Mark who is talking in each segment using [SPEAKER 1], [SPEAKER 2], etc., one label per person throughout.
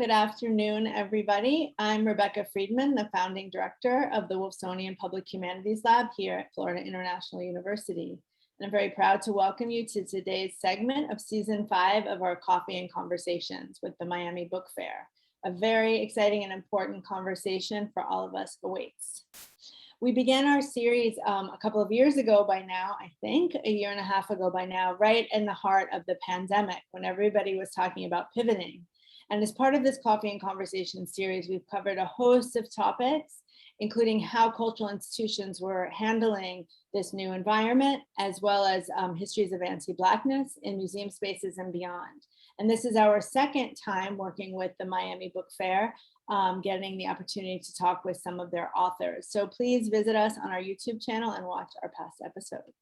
[SPEAKER 1] Good afternoon, everybody. I'm Rebecca Friedman, the founding director of the Wolfsonian Public Humanities Lab here at Florida International University. And I'm very proud to welcome you to today's segment of season 5 of our Coffee and Conversations with the Miami Book Fair. A very exciting and important conversation for all of us awaits. We began our series a couple of years ago by now, I think, a year and a half ago by now, right in the heart of the pandemic when everybody was talking about pivoting. And as part of this Coffee and Conversation series, we've covered a host of topics, including how cultural institutions were handling this new environment, as well as histories of anti-Blackness in museum spaces and beyond. And this is our second time working with the Miami Book Fair, getting the opportunity to talk with some of their authors. So please visit us on our YouTube channel and watch our past episodes.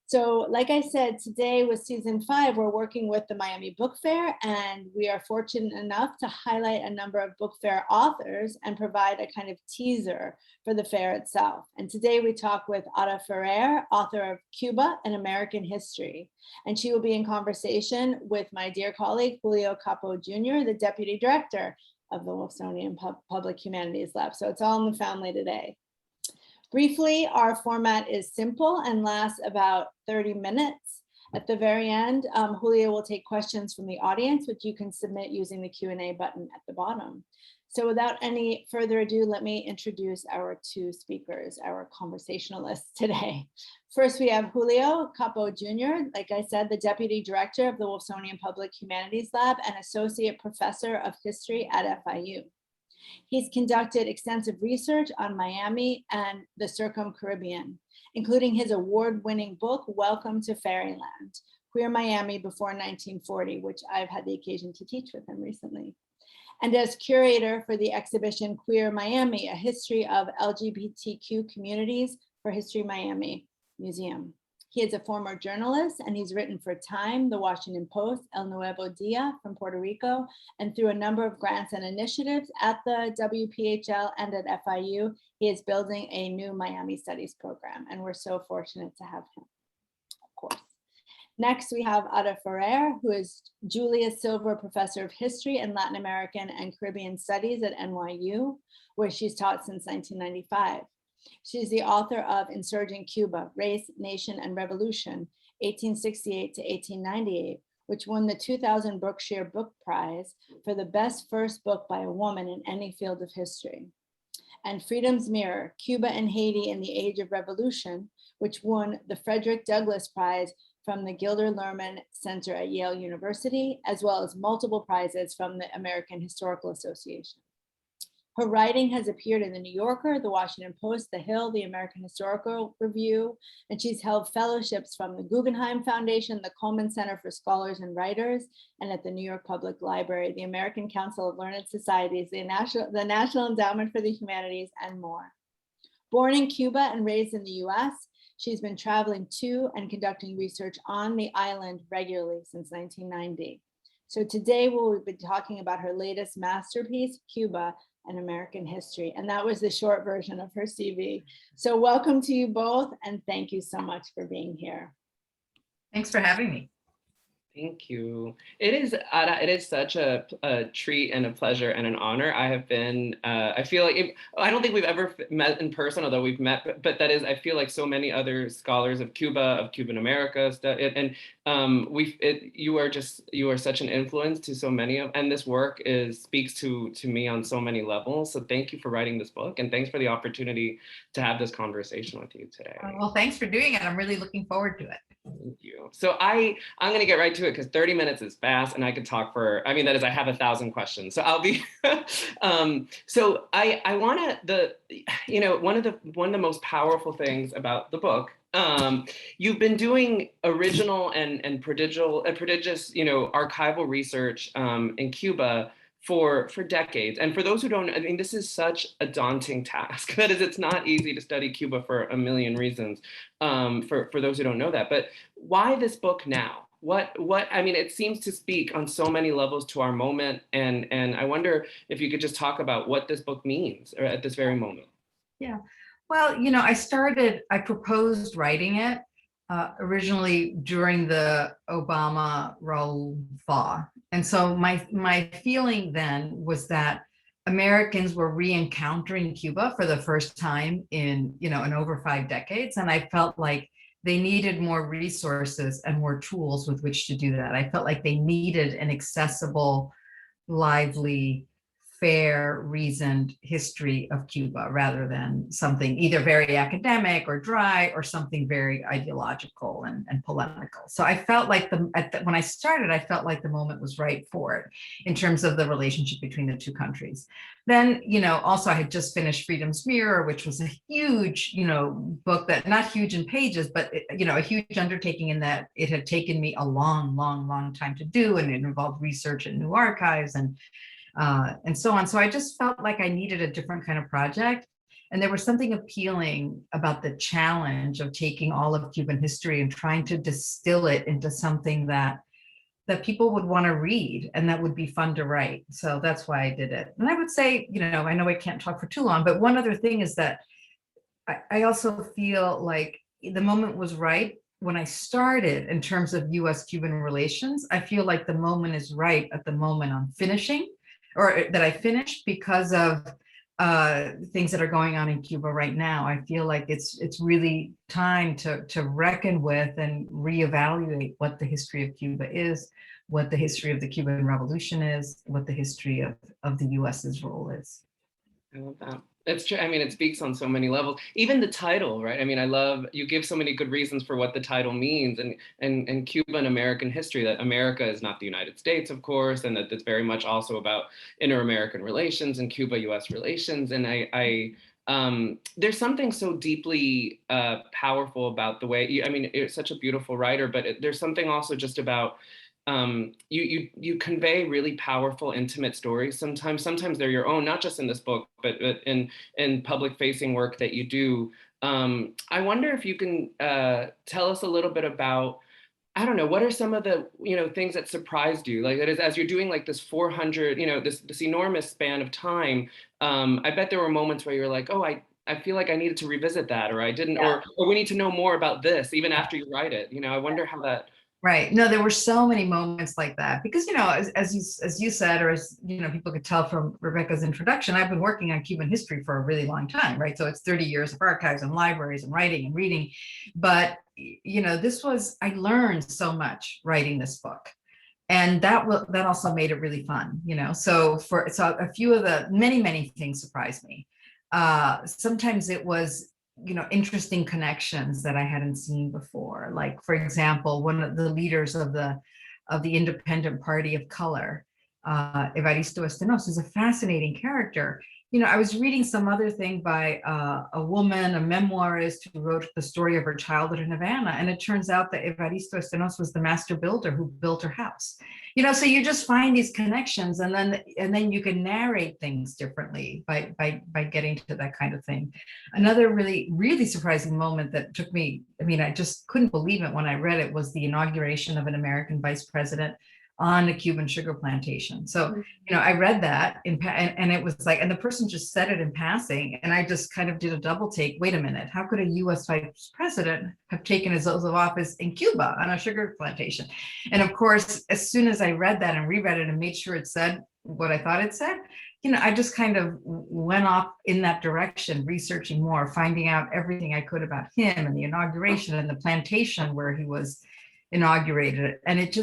[SPEAKER 1] So like I said, today with season 5, we're working with the Miami Book Fair, and we are fortunate enough to highlight a number of book fair authors and provide a kind of teaser for the fair itself. And today we talk with Ada Ferrer, author of Cuba, An American History. And she will be in conversation with my dear colleague, Julio Capo Jr., the deputy director of the Wolfsonian Public Humanities Lab. So it's all in the family today. Briefly, our format is simple and lasts about 30 minutes. At the very end, Julio will take questions from the audience, which you can submit using the Q&A button at the bottom. So without any further ado, let me introduce our two speakers, our conversationalists today. First, we have Julio Capo Jr., like I said, the Deputy Director of the Wolfsonian Public Humanities Lab and Associate Professor of History at FIU. He's conducted extensive research on Miami and the Circum-Caribbean, including his award-winning book, Welcome to Fairyland, Queer Miami Before 1940, which I've had the occasion to teach with him recently. And as curator for the exhibition Queer Miami, A History of LGBTQ Communities for History Miami Museum. He is a former journalist, and he's written for Time, The Washington Post, El Nuevo Dia from Puerto Rico, and through a number of grants and initiatives at the WPHL and at FIU, he is building a new Miami Studies program, and we're so fortunate to have him, of course. Next, we have Ada Ferrer, who is Julius Silver Professor of History and Latin American and Caribbean Studies at NYU, where she's taught since 1995. She's the author of Insurgent Cuba, Race, Nation, and Revolution, 1868 to 1898, which won the 2000 Brookshire Book Prize for the best first book by a woman in any field of history. And Freedom's Mirror, Cuba and Haiti in the Age of Revolution, which won the Frederick Douglass Prize from the Gilder Lehrman Center at Yale University, as well as multiple prizes from the American Historical Association. Her writing has appeared in the New Yorker, the Washington Post, The Hill, the American Historical Review, and she's held fellowships from the Guggenheim Foundation, the Coleman Center for Scholars and Writers, and at the New York Public Library, the American Council of Learned Societies, the National Endowment for the Humanities, and more. Born in Cuba and raised in the US, she's been traveling to and conducting research on the island regularly since 1990. So today we'll be talking about her latest masterpiece, Cuba, An American History. And that was the short version of her CV. So welcome to you both, and thank you so much for being here.
[SPEAKER 2] Thanks for having me.
[SPEAKER 3] Thank you. It is such a treat and a pleasure and an honor. I have been, I feel like, I don't think we've ever met in person, although we've met, but that is, I feel like so many other scholars of Cuba, of Cuban America, you are such an influence to so many of, and this work speaks to me on so many levels. So thank you for writing this book, and thanks for the opportunity to have this conversation with you today.
[SPEAKER 2] Well, thanks for doing it. I'm really looking forward to it.
[SPEAKER 3] Thank you. So I'm going to get right to it because 30 minutes is fast, and I could talk for, I have 1,000 questions. So I'll be, so I want to, one of the most powerful things about the book, you've been doing original and prodigious, archival research in Cuba for decades. And for those who don't, this is such a daunting task. That is, it's not easy to study Cuba for a million reasons, for those who don't know that. But why this book now? It seems to speak on so many levels to our moment. And I wonder if you could just talk about what this book means at this very moment.
[SPEAKER 2] Yeah. Well, I proposed writing it originally during the Obama-Raul thaw And so my feeling then was that Americans were re-encountering Cuba for the first time in over 5 decades. And I felt like they needed more resources and more tools with which to do that. I felt like they needed an accessible, lively, fair, reasoned history of Cuba rather than something either very academic or dry or something very ideological and polemical. So I felt like when I started, I felt like the moment was right for it in terms of the relationship between the two countries. Then, also I had just finished Freedom's Mirror, which was a huge, book that not huge in pages, but, a huge undertaking in that it had taken me a long, long, long time to do. And it involved research in new archives and so on. So I just felt like I needed a different kind of project. And there was something appealing about the challenge of taking all of Cuban history and trying to distill it into something that people would want to read and that would be fun to write. So that's why I did it. And I would say, I know I can't talk for too long, but one other thing is that I also feel like the moment was right when I started in terms of US-Cuban relations. I feel like the moment is right at the moment I'm finishing, or that I finished, because of things that are going on in Cuba right now. I feel like it's really time to reckon with and reevaluate what the history of Cuba is, what the history of the Cuban Revolution is, what the history of the US's role is.
[SPEAKER 3] I love that. It's true. I mean, it speaks on so many levels. Even the title, right? I mean, I love, you give so many good reasons for what the title means, and Cuban American history, that America is not the United States, of course, and that it's very much also about inter-American relations and Cuba-US relations. And there's something so deeply powerful about the way, I mean, you're such a beautiful writer, but there's something also just about you convey really powerful, intimate stories. Sometimes they're your own, not just in this book, but in public facing work that you do. I wonder if you can tell us a little bit about, I don't know, what are some of the, things that surprised you? Like, that is, as you're doing like this 400, this enormous span of time, I bet there were moments where you're like, oh, I feel like I needed to revisit that, or I didn't,
[SPEAKER 2] Yeah.
[SPEAKER 3] or we need to know more about this, even after you write it. I wonder how that.
[SPEAKER 2] Right. No, there were so many moments like that because, as you said, or as, people could tell from Rebecca's introduction, I've been working on Cuban history for a really long time, right? So it's 30 years of archives and libraries and writing and reading. But, I learned so much writing this book. And that also made it really fun, So a few of the many things surprised me. Sometimes it was interesting connections that I hadn't seen before. Like, for example, one of the leaders of the Independent Party of Color, Evaristo Estenos, is a fascinating character. I was reading some other thing by a woman, a memoirist, who wrote the story of her childhood in Havana, and it turns out that Evaristo Estenos was the master builder who built her house. So you just find these connections, and then you can narrate things differently by getting to that kind of thing. Another really surprising moment that took me, I just couldn't believe it when I read it, was the inauguration of an American vice president on a Cuban sugar plantation. So, I read that and it was like, and the person just said it in passing, and I just kind of did a double take. Wait a minute, how could a US vice president have taken his oath of office in Cuba on a sugar plantation? And of course, as soon as I read that and reread it and made sure it said what I thought it said, I just kind of went off in that direction, researching more, finding out everything I could about him and the inauguration and the plantation where he was inaugurated. And it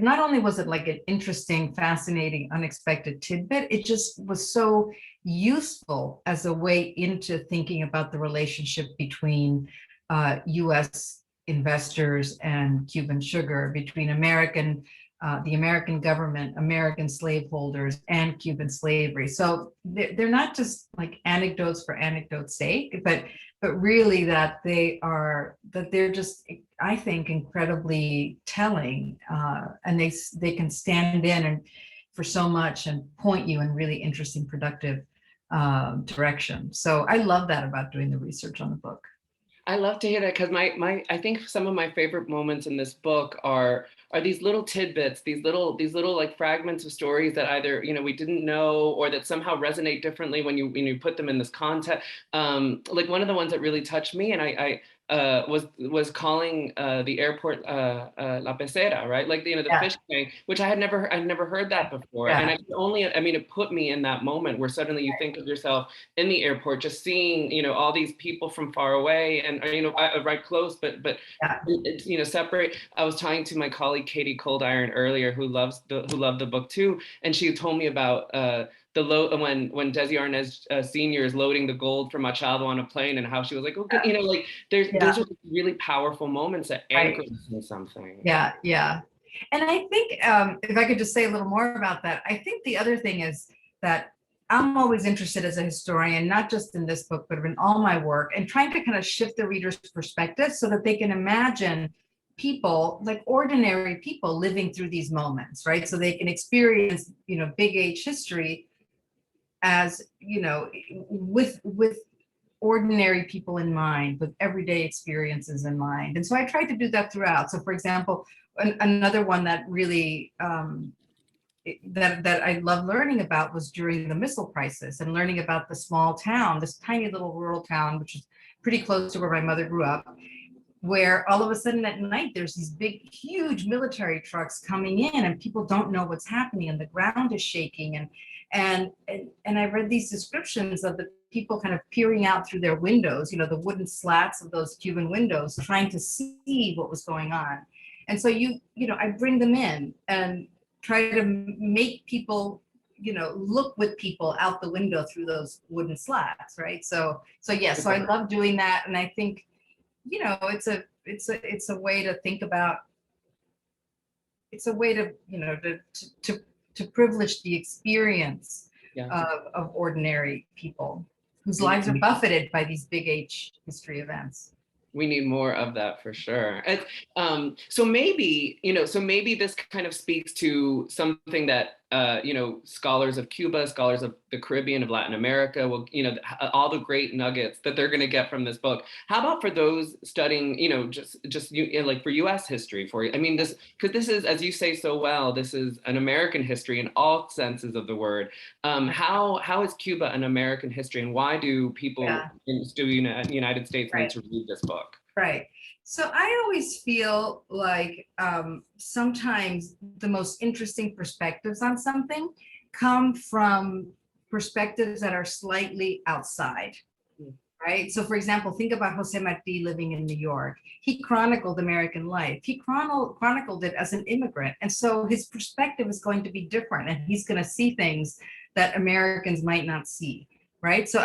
[SPEAKER 2] not only was it like an interesting, fascinating, unexpected tidbit, it just was so useful as a way into thinking about the relationship between US investors and Cuban sugar, between the American government, American slaveholders, and Cuban slavery. So they're not just like anecdotes for anecdote's sake, but really that they're just, I think, incredibly telling, and they can stand in and for so much and point you in really interesting, productive direction. So I love that about doing the research on the book.
[SPEAKER 3] I love to hear that, because I think some of my favorite moments in this book are these little tidbits, these little like fragments of stories that either we didn't know, or that somehow resonate differently when you put them in this context. Like, one of the ones that really touched me, and was calling the airport La Pecera, right? Like, the
[SPEAKER 2] Yeah.
[SPEAKER 3] fish tank, which I'd never heard that before.
[SPEAKER 2] Yeah.
[SPEAKER 3] And I could only, I mean, it put me in that moment where suddenly you think of yourself in the airport, just seeing, all these people from far away and, right close, but
[SPEAKER 2] Yeah.
[SPEAKER 3] it's, separate. I was talking to my colleague, Katie Cold Iron, earlier, who loved the book too. And she told me about, when Desi Arnaz Sr. is loading the gold for Machado on a plane, and how she was like, okay, like those are really powerful moments that anchor us in something.
[SPEAKER 2] Yeah, yeah. And I think if I could just say a little more about that, I think the other thing is that I'm always interested as a historian, not just in this book, but in all my work, and trying to kind of shift the reader's perspective so that they can imagine people, like ordinary people, living through these moments, right? So they can experience, big H history as, with ordinary people in mind, with everyday experiences in mind. And so I tried to do that throughout. So for example, another one that really that I love learning about was during the missile crisis, and learning about the small town, this tiny little rural town, which is pretty close to where my mother grew up, where all of a sudden at night there's these big, huge military trucks coming in, and people don't know what's happening, and the ground is shaking, and I read these descriptions of the people kind of peering out through their windows, the wooden slats of those Cuban windows, trying to see what was going on. And so I bring them in and try to make people, look with people out the window through those wooden slats, right? So I love doing that, and I think, it's a way to think about. It's a way to, to privilege the experience of ordinary people whose lives are buffeted by these big H history events.
[SPEAKER 3] We need more of that for sure. So maybe this kind of speaks to something that, scholars of Cuba, scholars of the Caribbean, of Latin America will, all the great nuggets that they're going to get from this book. How about for those studying, like for US history, because this is, as you say so well, this is an American history in all senses of the word. How is Cuba an American history, and why do people in the United States need to read this book?
[SPEAKER 2] Right. So I always feel like sometimes the most interesting perspectives on something come from perspectives that are slightly outside, right? So for example, think about Jose Marti living in New York. He chronicled American life. He chronicled it as an immigrant. And so his perspective is going to be different, and he's going to see things that Americans might not see. Right. So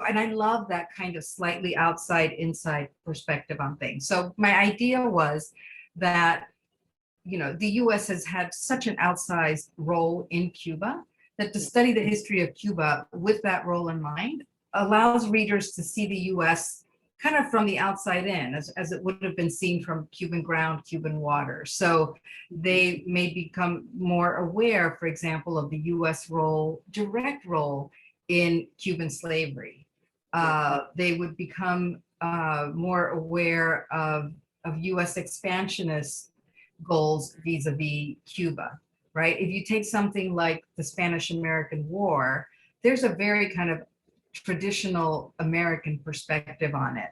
[SPEAKER 2] and I love that kind of slightly outside inside perspective on things. So my idea was that, the US has had such an outsized role in Cuba, that to study the history of Cuba with that role in mind allows readers to see the US kind of from the outside in, as it would have been seen from Cuban ground, Cuban water. So they may become more aware, for example, of the US direct role in Cuban slavery. They would become more aware of US expansionist goals vis-a-vis Cuba, right? If you take something like the Spanish-American War, there's a very kind of traditional American perspective on it.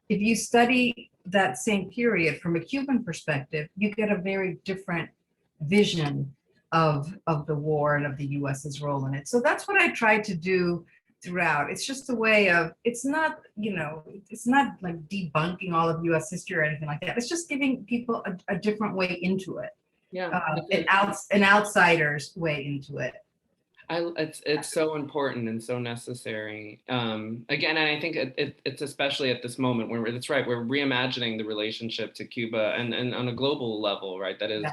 [SPEAKER 2] If you study that same period from a Cuban perspective, you get a very different vision of the war and of the US's role in it. So that's what I tried to do throughout. It's just a way of, it's not like debunking all of US history or anything like that. It's just giving people a different way into it.
[SPEAKER 3] Yeah.
[SPEAKER 2] An outsider's way into it.
[SPEAKER 3] It's so important and so necessary. Again, and I think it's especially at this moment where that's right, we're reimagining the relationship to Cuba and on a global level, right? That is,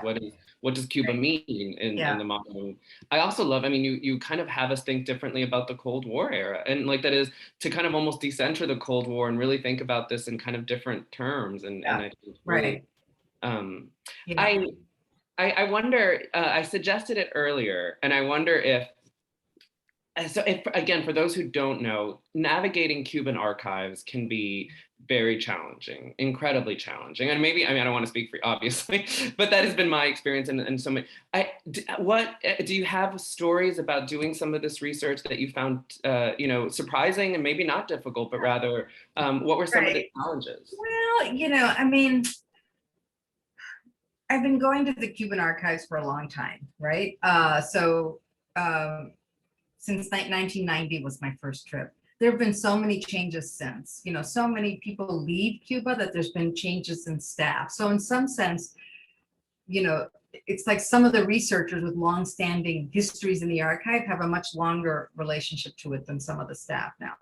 [SPEAKER 3] what does Cuba mean in the modern? I also love, you kind of have us think differently about the Cold War era, and like that is to kind of almost decenter the Cold War and really think about this in kind of different terms. And I think really, I wonder, I suggested it earlier, and I wonder if so if, again, for those who don't know, navigating Cuban archives can be very challenging, incredibly challenging. And maybe, I mean, I don't want to speak for you, obviously, but that has been my experience. And so many, what, do you have stories about doing some of this research that you found, surprising and maybe not difficult, but rather, what were some of the challenges?
[SPEAKER 2] Well, I mean, I've been going to the Cuban archives for a long time, right? Since 1990 was my first trip. There have been so many changes since, so many people leave Cuba that there's been changes in staff. So in some sense, it's like some of the researchers with longstanding histories in the archive have a much longer relationship to it than some of the staff now.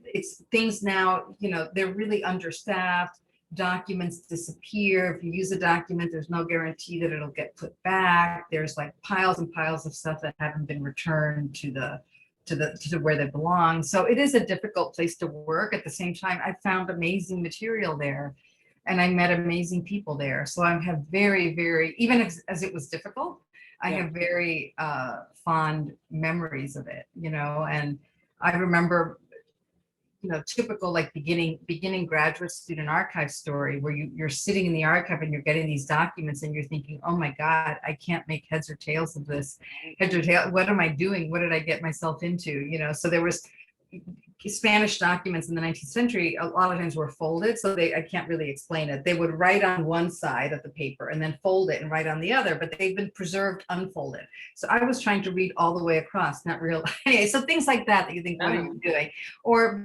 [SPEAKER 2] It's things now, they're really understaffed. Documents disappear. If you use a document, there's no guarantee that it'll get put back. There's like piles and piles of stuff that haven't been returned to where they belong. So it is a difficult place to work. At the same time, I found amazing material there, and I met amazing people there. So I have very, very, even as it was difficult, I have very fond memories of it, and I remember typical like beginning graduate student archive story where you're sitting in the archive and you're getting these documents and you're thinking, oh my God, I can't make heads or tails of this. Heads or tail, what am I doing? What did I get myself into? So there was Spanish documents in the 19th century, a lot of times were folded. So I can't really explain it. They would write on one side of the paper and then fold it and write on the other, but they've been preserved unfolded. So I was trying to read all the way across, not real. Anyway, so things like that you think, what are you doing?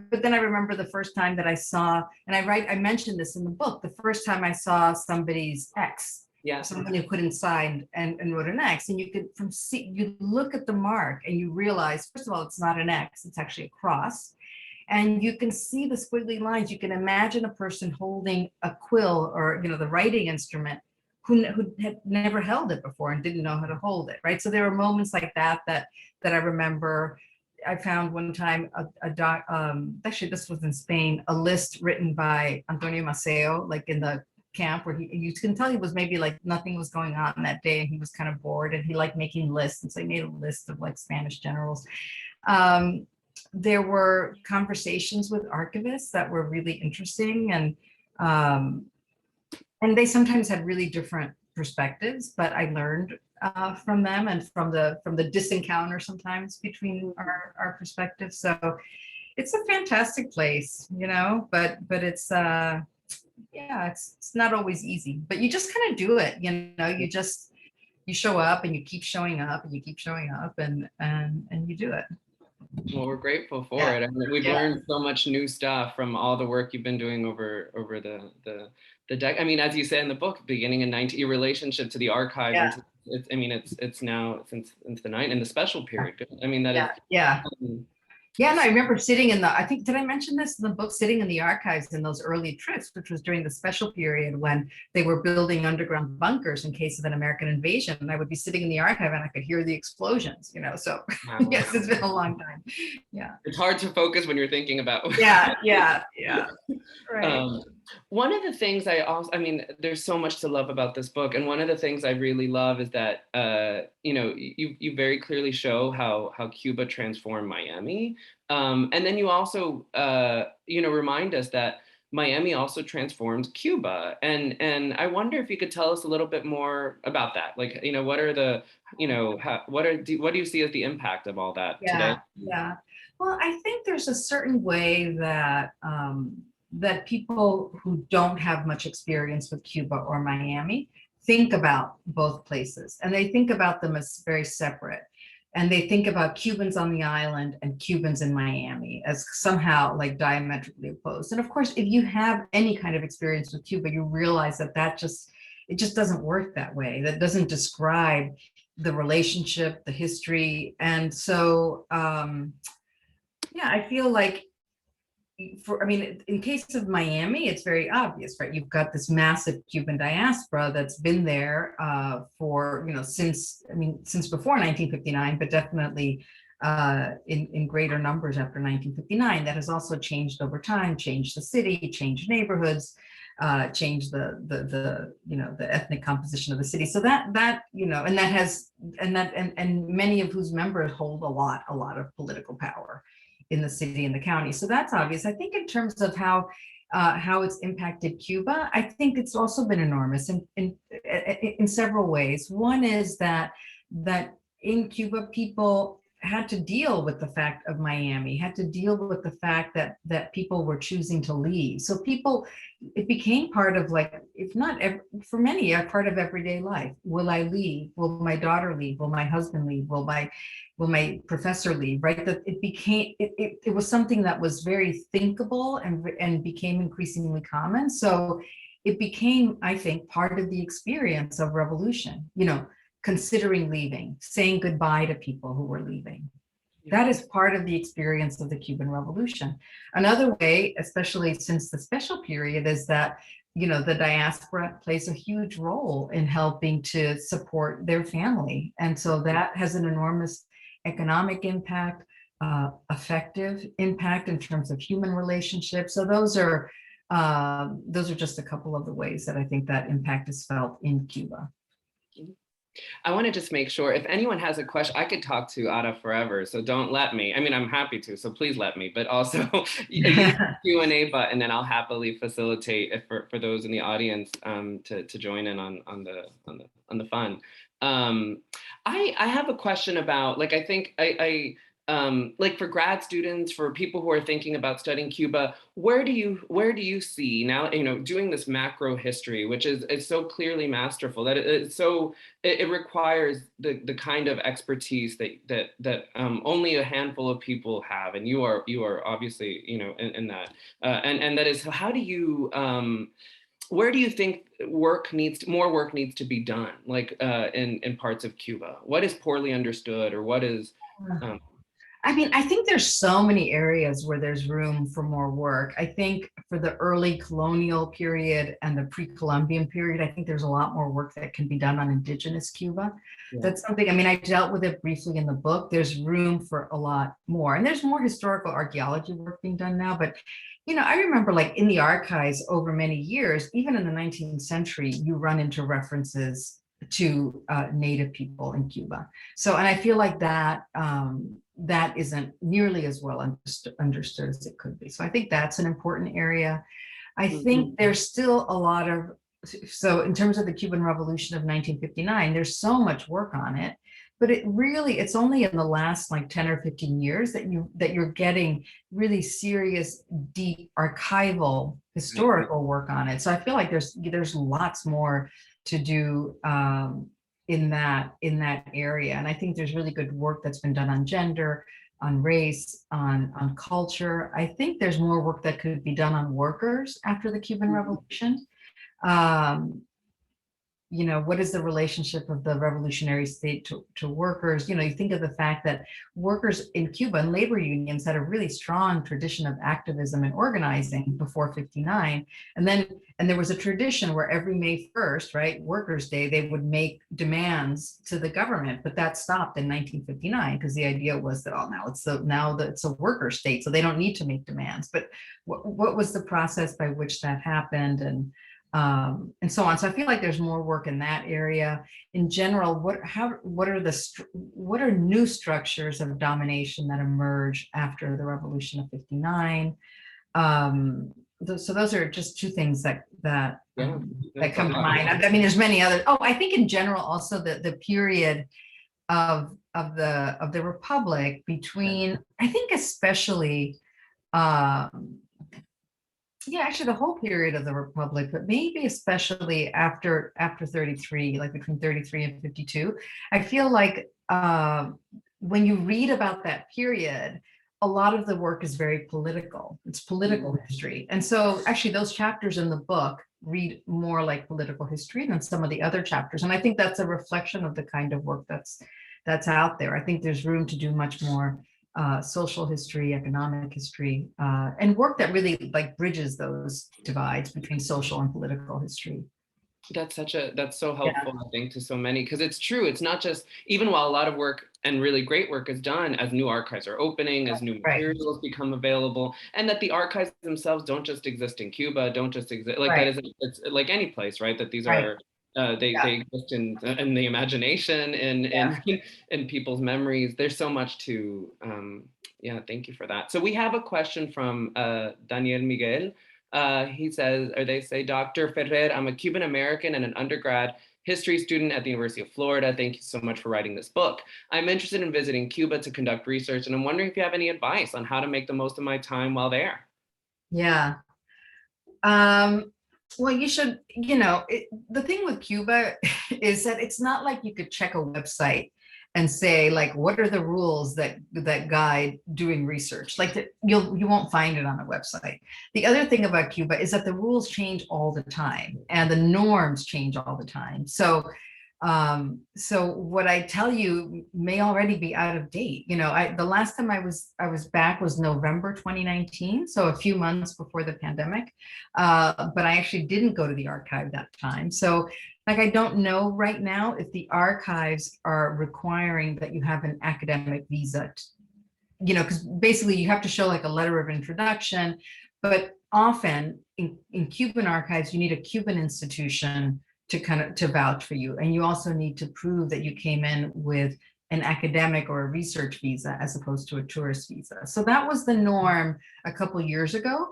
[SPEAKER 2] But then I remember the first time that I saw, and I mentioned this in the book, the first time I saw somebody's X. Yeah, someone who couldn't sign and wrote an X, and you could you look at the mark and you realize, first of all, it's not an X, it's actually a cross. And you can see the squiggly lines. You can imagine a person holding a quill or the writing instrument who had never held it before and didn't know how to hold it, right? So there were moments like that I remember. I found one time actually this was in Spain, a list written by Antonio Maceo, like in the camp where you can tell he was maybe like nothing was going on that day and he was kind of bored and he liked making lists, and so he made a list of like Spanish generals. There were conversations with archivists that were really interesting, and they sometimes had really different perspectives, but I learned from them and from the disencounter sometimes between our perspectives. So it's a fantastic place, but it's it's not always easy, but you just kind of do it, you show up and you keep showing up and you keep showing up and you do it.
[SPEAKER 3] Well, we're grateful for it. I mean, we've learned so much new stuff from all the work you've been doing over the deck. I mean, as you said in the book, beginning in your relationship to the archive. It's now since the in the special period. I mean, that is.
[SPEAKER 2] Yeah, and I remember sitting did I mention this in the book, sitting in the archives in those early trips, which was during the special period when they were building underground bunkers in case of an American invasion. And I would be sitting in the archive and I could hear the explosions, so yes, it's been a long time. Yeah.
[SPEAKER 3] It's hard to focus when you're thinking about.
[SPEAKER 2] Yeah. Right.
[SPEAKER 3] One of the things there's so much to love about this book. And one of the things I really love is that, you very clearly show how Cuba transformed Miami. And then you also, remind us that Miami also transformed Cuba. And I wonder if you could tell us a little bit more about that. Like, what are the, what do you see as the impact of all that today?
[SPEAKER 2] Yeah. Well, I think there's a certain way that, that people who don't have much experience with Cuba or Miami think about both places, and they think about them as very separate. And they think about Cubans on the island and Cubans in Miami as somehow like diametrically opposed. And of course, if you have any kind of experience with Cuba, you realize that it just doesn't work that way. That doesn't describe the relationship, the history. And so, I feel like in case of Miami, it's very obvious, right? You've got this massive Cuban diaspora that's been there for, since before 1959, but definitely in greater numbers after 1959. That has also changed over time, changed the city, changed neighborhoods. change the ethnic composition of the city. So that and many of whose members hold a lot of political power in the city and the county. So that's obvious. I think in terms of how it's impacted Cuba, I think it's also been enormous in several ways. One is that in Cuba, people had to deal with the fact of Miami, had to deal with the fact that people were choosing to leave. So it became part of, like, if not for many, a part of everyday life. Will I leave? Will my daughter leave? Will my husband leave? Will my professor leave? Right? That it was something that was very thinkable and became increasingly common. So it became, I think, part of the experience of revolution. Considering leaving, saying goodbye to people who were leaving. That is part of the experience of the Cuban Revolution. Another way, especially since the special period, is that the diaspora plays a huge role in helping to support their family. And so that has an enormous economic impact, affective impact in terms of human relationships. So those are just a couple of the ways that I think that impact is felt in Cuba.
[SPEAKER 3] I want to just make sure, if anyone has a question, I could talk to Ada forever, so don't let me. I mean, I'm happy to, so please let me, but also use the Q&A button and I'll happily facilitate for those in the audience to join in on the fun. I have a question about, like, I think like for grad students, for people who are thinking about studying Cuba, where do you see now, doing this macro history, which is so clearly masterful, that it requires the kind of expertise that only a handful of people have, and you are obviously in that, and that is, how do you where do you think more work needs to be done, like in parts of Cuba? What is poorly understood, or what is
[SPEAKER 2] I mean, I think there's so many areas where there's room for more work. I think for the early colonial period and the pre-Columbian period, I think there's a lot more work that can be done on indigenous Cuba. Yeah. That's something, I mean, I dealt with it briefly in the book. There's room for a lot more. And there's more historical archaeology work being done now. But, I remember, like, in the archives over many years, even in the 19th century, you run into references to Native people in Cuba. So, and I feel like that that isn't nearly as well understood as it could be. So I think that's an important area. I think there's still a lot of, so in terms of the Cuban Revolution of 1959, there's so much work on it, but it's only in the last like 10 or 15 years that you're getting really serious, deep archival historical work on it. So I feel like there's lots more to do in that area. And I think there's really good work that's been done on gender, on race, on culture. I think there's more work that could be done on workers after the Cuban Revolution. What is the relationship of the revolutionary state to workers? You think of the fact that workers in Cuba and labor unions had a really strong tradition of activism and organizing before 59. And there was a tradition where every May 1st, right, Workers' Day, they would make demands to the government, but that stopped in 1959 because the idea was that, now it's a worker state, so they don't need to make demands. But what was the process by which that happened, and so on. So I feel like there's more work in that area. In general, what are new structures of domination that emerge after the Revolution of 59? So those are just two things that come to mind. I mean, there's many other. Oh, I think in general also the period of the Republic between, I think especially. Yeah, actually the whole period of the Republic, but maybe especially after 33, like between 33 and 52. I feel like when you read about that period, a lot of the work is very political. It's political history. And so actually those chapters in the book read more like political history than some of the other chapters. And I think that's a reflection of the kind of work that's out there. I think there's room to do much more social history, economic history, and work that really like bridges those divides between social and political history.
[SPEAKER 3] That's so helpful, I think, to so many, because it's true. It's not just, even while a lot of work and really great work is done, as new archives are opening, as new
[SPEAKER 2] Right.
[SPEAKER 3] materials become available, and that the archives themselves don't just exist in Cuba, don't just exist, like that
[SPEAKER 2] Right.
[SPEAKER 3] isn't, it's like any place, right? That these
[SPEAKER 2] Right.
[SPEAKER 3] are, they exist in the imagination, in people's memories. There's so much to, yeah, thank you for that. So we have a question from Daniel Miguel. He says, or they say, Dr. Ferrer, I'm a Cuban American and an undergrad history student at the University of Florida. Thank you so much for writing this book. I'm interested in visiting Cuba to conduct research, and I'm wondering if you have any advice on how to make the most of my time while there.
[SPEAKER 2] Yeah. Well, you should, the thing with Cuba is that it's not like you could check a website and say, like, what are the rules that guide doing research? Like, you won't find it on a website. The other thing about Cuba is that the rules change all the time and the norms change all the time. So what I tell you may already be out of date. The last time I was back was November 2019, so a few months before the pandemic. But I actually didn't go to the archive that time. So, like, I don't know right now if the archives are requiring that you have an academic visa, because basically you have to show like a letter of introduction. But often in Cuban archives, you need a Cuban institution to vouch for you. And you also need to prove that you came in with an academic or a research visa as opposed to a tourist visa. So that was the norm a couple years ago.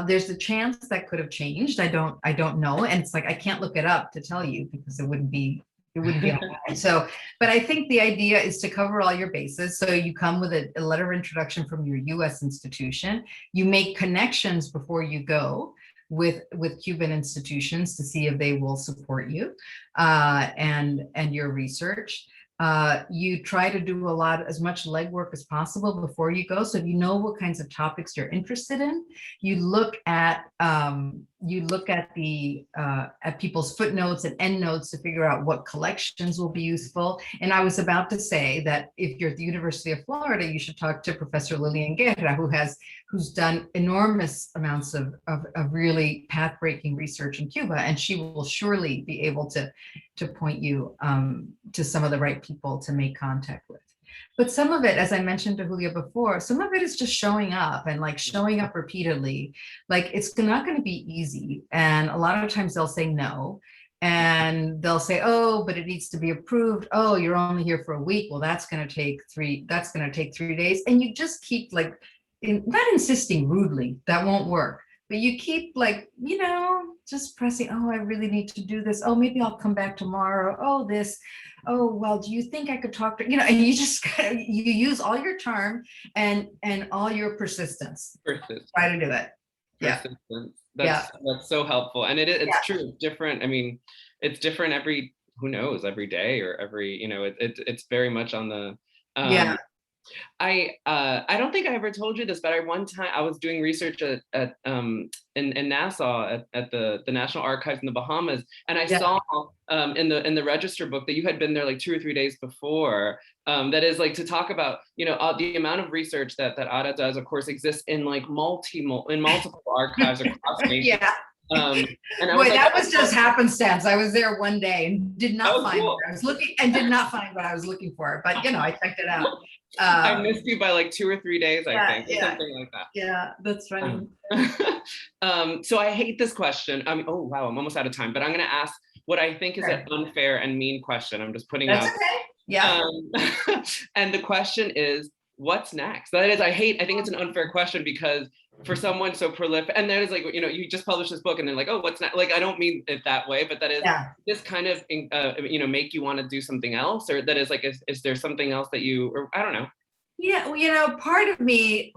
[SPEAKER 2] There's a chance that could have changed. I don't know. And it's like, I can't look it up to tell you because it wouldn't be online. So, but I think the idea is to cover all your bases. So you come with a letter of introduction from your US institution, you make connections before you go with Cuban institutions to see if they will support you and your research. You try to do as much legwork as possible before you go. So if you know what kinds of topics you're interested in, you look at at people's footnotes and endnotes to figure out what collections will be useful. And I was about to say that if you're at the University of Florida, you should talk to Professor Lillian Guerra, who's done enormous amounts of really path-breaking research in Cuba, and she will surely be able to point you to some of the right people to make contact with. But some of it, as I mentioned to Julio before, some of it is just showing up and like showing up repeatedly. Like, it's not going to be easy. And a lot of times they'll say no. And they'll say, oh, but it needs to be approved. Oh, you're only here for a week. Well, that's going to take 3 days. And you just keep like, not insisting rudely, that won't work. But you keep like, just pressing, oh, I really need to do this. Oh, maybe I'll come back tomorrow. Oh, this. Oh, well, do you think I could talk to, and you just, you use all your charm and all your persistence. Try to do it. Yeah.
[SPEAKER 3] That's so helpful. And it's true. It's different. I mean, it's different every day or every, it's very much on the, I don't think I ever told you this, but one time I was doing research in Nassau at the National Archives in the Bahamas, and I saw in the register book that you had been there like 2 or 3 days before. That is like to talk about the amount of research that Ada does, of course, exists in like multiple archives across nations. And
[SPEAKER 2] boy, that was just happenstance. I was there one day and did not find what I was looking what I was looking for, but I checked it out.
[SPEAKER 3] I missed you by like 2 or 3 days, I think, or something like that.
[SPEAKER 2] Yeah, that's funny.
[SPEAKER 3] So I hate this question. Oh wow, I'm almost out of time, but I'm going to ask what I think is an unfair and mean question. I'm just putting
[SPEAKER 2] that's
[SPEAKER 3] out.
[SPEAKER 2] Okay. Yeah.
[SPEAKER 3] And the question is, what's next? That is, I think it's an unfair question because for someone so prolific, and that is like, you just published this book and then like, oh, what's next? Like, I don't mean it that way, but that is this kind of, make you want to do something else, or that is like, is there something else that or I don't know.
[SPEAKER 2] Yeah, part of me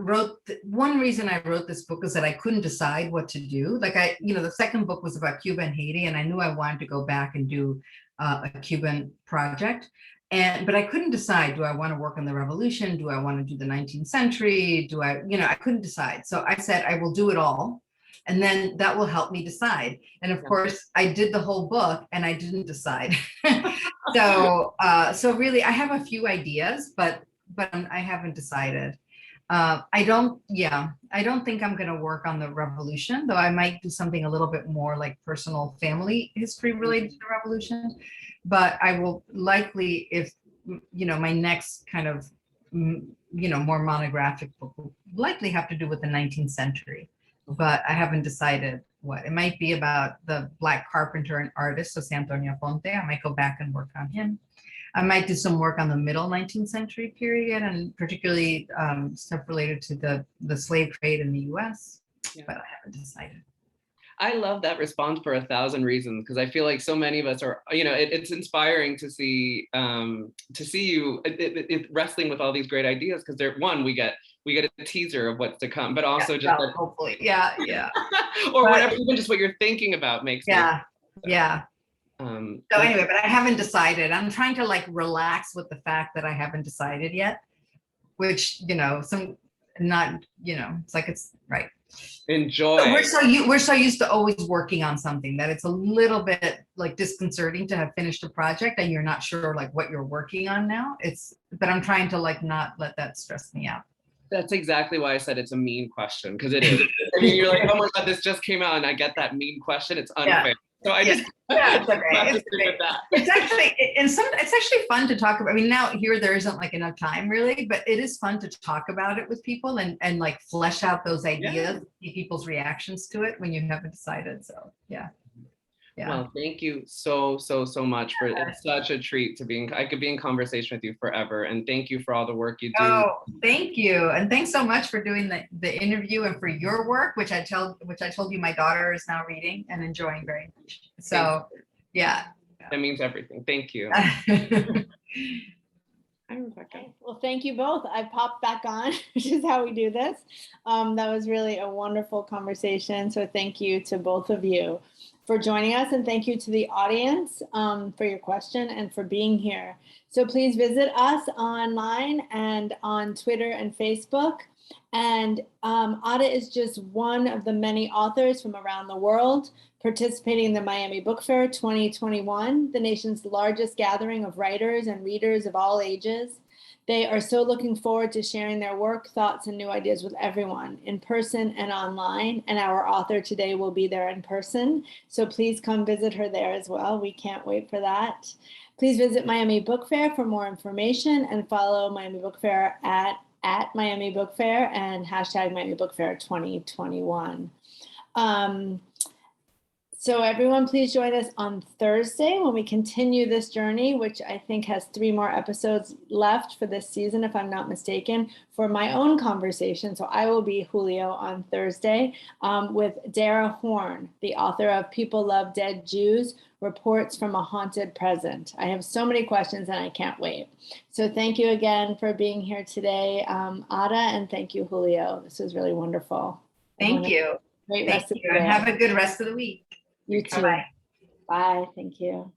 [SPEAKER 2] one reason I wrote this book is that I couldn't decide what to do. Like the second book was about Cuba and Haiti, and I knew I wanted to go back and do a Cuban project. But I couldn't decide, do I want to work on the revolution? Do I want to do the 19th century? I couldn't decide. So I said, I will do it all. And then that will help me decide. And of course, I did the whole book and I didn't decide. So really, I have a few ideas, but I haven't decided. I don't think I'm going to work on the revolution, though I might do something a little bit more like personal family history related to the revolution. But I will likely, if, my next kind of, more monographic book will likely have to do with the 19th century, but I haven't decided what. It might be about the Black carpenter and artist, Jose Antonio Ponte. I might go back and work on him. I might do some work on the middle 19th century period, and particularly stuff related to the slave trade in the US, but I haven't decided.
[SPEAKER 3] I love that response for 1,000 reasons, because I feel like so many of us are, it's inspiring to see you wrestling with all these great ideas, because they're, one, we get a teaser of what's to come, but also just like,
[SPEAKER 2] hopefully, yeah.
[SPEAKER 3] or whatever, even just what you're thinking about makes
[SPEAKER 2] me. So anyway, but I haven't decided. I'm trying to like relax with the fact that I haven't decided yet, which, it's like, it's right.
[SPEAKER 3] Enjoy.
[SPEAKER 2] But we're so used to always working on something that it's a little bit like disconcerting to have finished a project and you're not sure like what you're working on now. But I'm trying to like not let that stress me out.
[SPEAKER 3] That's exactly why I said it's a mean question, because it is. I mean, you're like, oh my God, this just came out and I get that mean question. It's unfair. So I just
[SPEAKER 2] it's okay. It's actually fun to talk about. I mean, now here there isn't like enough time really, but it is fun to talk about it with people and like flesh out those ideas, see people's reactions to it when you haven't decided. So yeah.
[SPEAKER 3] Well, thank you so much for it's such a treat to I could be in conversation with you forever, and thank you for all the work you do.
[SPEAKER 2] Oh, thank you, and thanks so much for doing the interview and for your work, which I told you my daughter is now reading and enjoying very much. So that
[SPEAKER 3] means everything. Thank you.
[SPEAKER 1] Hi, Rebecca. Well, thank you both. I popped back on, which is how we do this. That was really a wonderful conversation. So thank you to both of you for joining us, and thank you to the audience for your question and for being here. So please visit us online and on Twitter and Facebook. And Ada is just one of the many authors from around the world participating in the Miami Book Fair 2021, the nation's largest gathering of writers and readers of all ages. They are so looking forward to sharing their work, thoughts, and new ideas with everyone in person and online. And our author today will be there in person. So please come visit her there as well. We can't wait for that. Please visit Miami Book Fair for more information and follow Miami Book Fair at Miami Book Fair and hashtag Miami Book Fair 2021. So everyone, please join us on Thursday when we continue this journey, which I think has 3 more episodes left for this season, if I'm not mistaken, for my own conversation. So I will be Julio on Thursday with Dara Horn, the author of People Love Dead Jews, Reports from a Haunted Present. I have so many questions and I can't wait. So thank you again for being here today, Ada, and thank you, Julio. This was really wonderful.
[SPEAKER 2] Thank you.
[SPEAKER 1] Great rest of the day.
[SPEAKER 2] And have a good rest of the week.
[SPEAKER 1] You too. Bye. Bye. Thank you.